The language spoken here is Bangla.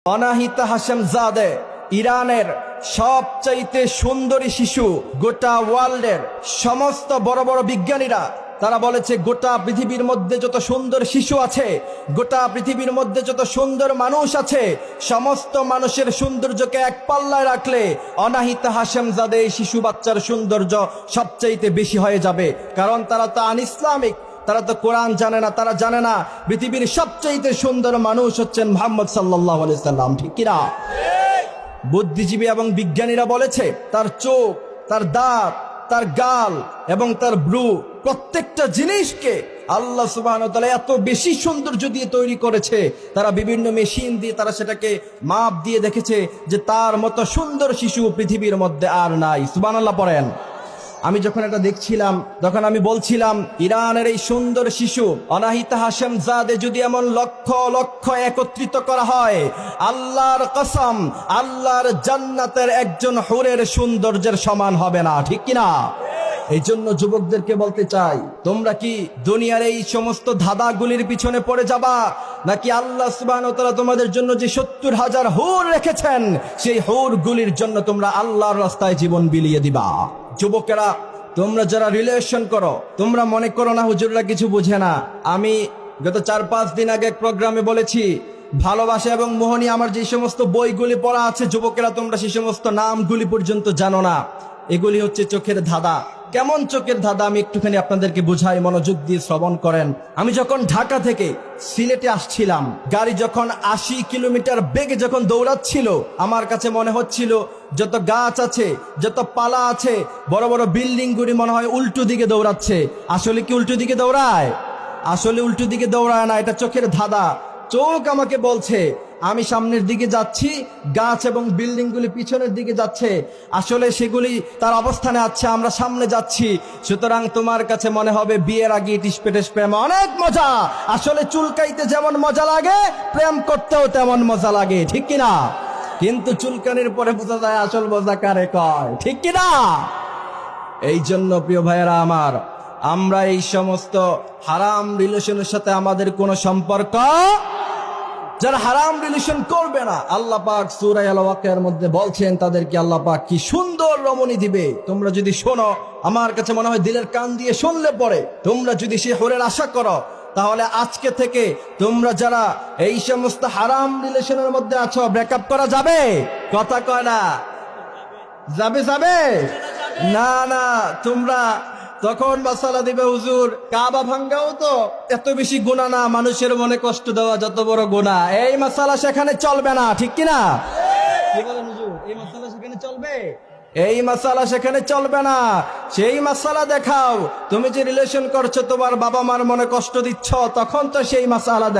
অনাহিতা হাশেমজাদে ইরানের সবচাইতে সুন্দরী শিশু। গোটা ওয়ার্ল্ডের সমস্ত বড় বড় বিজ্ঞানীরা তারা বলেছে গোটা পৃথিবীর মধ্যে যত সুন্দর শিশু আছে, গোটা পৃথিবীর মধ্যে যত সুন্দর মানুষ আছে, সমস্ত মানুষের সৌন্দর্যকে এক পাল্লায় রাখলে অনাহিতা হাশেমজাদে এই শিশু বাচ্চার সৌন্দর্য সবচাইতে বেশি হয়ে যাবে। কারণ তারা তো আন ইসলামিক, তারা তো কোরআন জানে না, তারা জানে না পৃথিবীর সবচাইতে সুন্দর মানুষ হচ্ছেন মুহাম্মদ সাল্লাল্লাহু আলাইহি সাল্লাম। ঠিক কিনা? বুদ্ধিজীবী এবং বিজ্ঞানীরা বলেছে তার চোখ, তার দাঁত, তার গাল এবং তার ব্রু, প্রত্যেকটা জিনিসকে আল্লাহ সুবহানাহু ওয়া তাআলা এত বেশি সৌন্দর্য দিয়ে তৈরি করেছে। তারা বিভিন্ন মেশিন দিয়ে তারা সেটাকে মাপ দিয়ে দেখেছে যে তার মতো সুন্দর শিশু পৃথিবীর মধ্যে আর নাই। সুবহানাল্লাহ পড়েন। আমি যখন এটা দেখছিলাম তখন আমি বলছিলাম, ইরানের এই সুন্দর শিশু অনাহিতা হাশেমজাদে যদি এমন লক্ষ লক্ষ একত্রিত করা হয়, আল্লাহর কসম, আল্লাহর জান্নাতের একজন হুরের সৌন্দর্যের সমান হবে না। ঠিক কিনা? এই জন্য যুবকদেরকে বলতে চাই, তোমরা কি দুনিয়ার এই সমস্ত ধাঁধাগুলির পিছনে পড়ে যাবা, নাকি আল্লাহ সুবহানাহু ওয়া তাআলা তোমাদের জন্য যে 70,000 হুর রেখেছেন সেই হুরগুলির জন্য তোমরা আল্লাহর রাস্তায় জীবন বিলিয়ে দিবা? যুবকেরা, তোমরা যারা রিলেশন করো, তোমরা মনে করো না হুজুররা কিছু বুঝে না। আমি গত 4-5 দিন আগে এক প্রোগ্রামে বলেছি, ভালোবাসা এবং মোহনী আমার যে সমস্ত বইগুলি পড়া আছে, যুবকেরা তোমরা সেই সমস্ত নামগুলি পর্যন্ত জানো না। এগুলি হচ্ছে চোখের ধাঁধা। কেমন চোখের ধাঁধা আমি একটুখানি আপনাদেরকে বুঝাই, মনোযোগ দিয়ে শ্রবণ করেন। আমি যখন ঢাকা থেকে সিলেটে আসছিলাম, গাড়ি যখন 80 কিলোমিটার বেগে যখন দৌড়াচ্ছিল, আমার কাছে মনে হচ্ছিল যত গাছ আছে, যত পালা আছে, বড় বড় বিল্ডিং গুলি মনে হয় উল্টো দিকে দৌড়াচ্ছে। আসলে কি উল্টো দিকে দৌড়ায়? আসলে উল্টো দিকে দৌড়ায় না, এটা চোখের ধাঁধা। চোখ আমাকে বলছে আমি সামনের দিকে যাচ্ছি, গাছ এবং বিল্ডিং গুলি পিছনের দিকে যাচ্ছে, আসলে সেগুলি তার অবস্থানে আছে, আমরা সামনে যাচ্ছি। সুতরাং তোমার কাছে মনে হবে বিয়ের আগে টিসপেটেস প্রেম অনেক মজা। আসলে চুলকাইতে যেমন মজা লাগে, প্রেম করতেও তেমন মজা লাগে। ঠিক কিনা? কিন্তু চুলকানির পরে বোঝা যায় আসল মজা কারে কয়। ঠিক কিনা? এই জন্য প্রিয় ভাইয়েরা আমার, আমরা এই সমস্ত হারাম রিলেশনের সাথে আমাদের কোনো সম্পর্ক, যারা হারাম রিলেশন করবে না, আল্লাহ পাক সূরা আল ওয়াকিয়ার মধ্যে বলছেন তাদেরকে আল্লাহ পাক কি সুন্দর রমণী দিবে। তোমরা যদি শোনো, আমার কাছে মনে হয় দিলের কান দিয়ে শুনলে পরে তোমরা যদি সে হুরের আশা করো, তাহলে আজকে থেকে তোমরা যারা এই সমস্ত হারাম রিলেশনের মধ্যে আছো, ব্রেকআপ করা যাবে? কথা কয় না? যাবে? যাবে না? না, তোমরা তখন মাসালা দিবে, হুজুর কাবা ভাঙ্গাও তো এত বেশি গুনাহ না, মানুষের মনে কষ্ট দেওয়া যত বড় গুনাহ, এই মাসালা সেখানে চলবে না। ঠিক কিনা? কি বলেন হুজুর? এই মাসালা সেখানে চলবে? এই মাসালা সেখানে চলবে না। সেই মাসালা দেখাও। তুমি যে রিলেশন করছো, তোমার বাবা মার মনে কষ্ট দিচ্ছ, তখন তো সেই মাসালা দেখাও।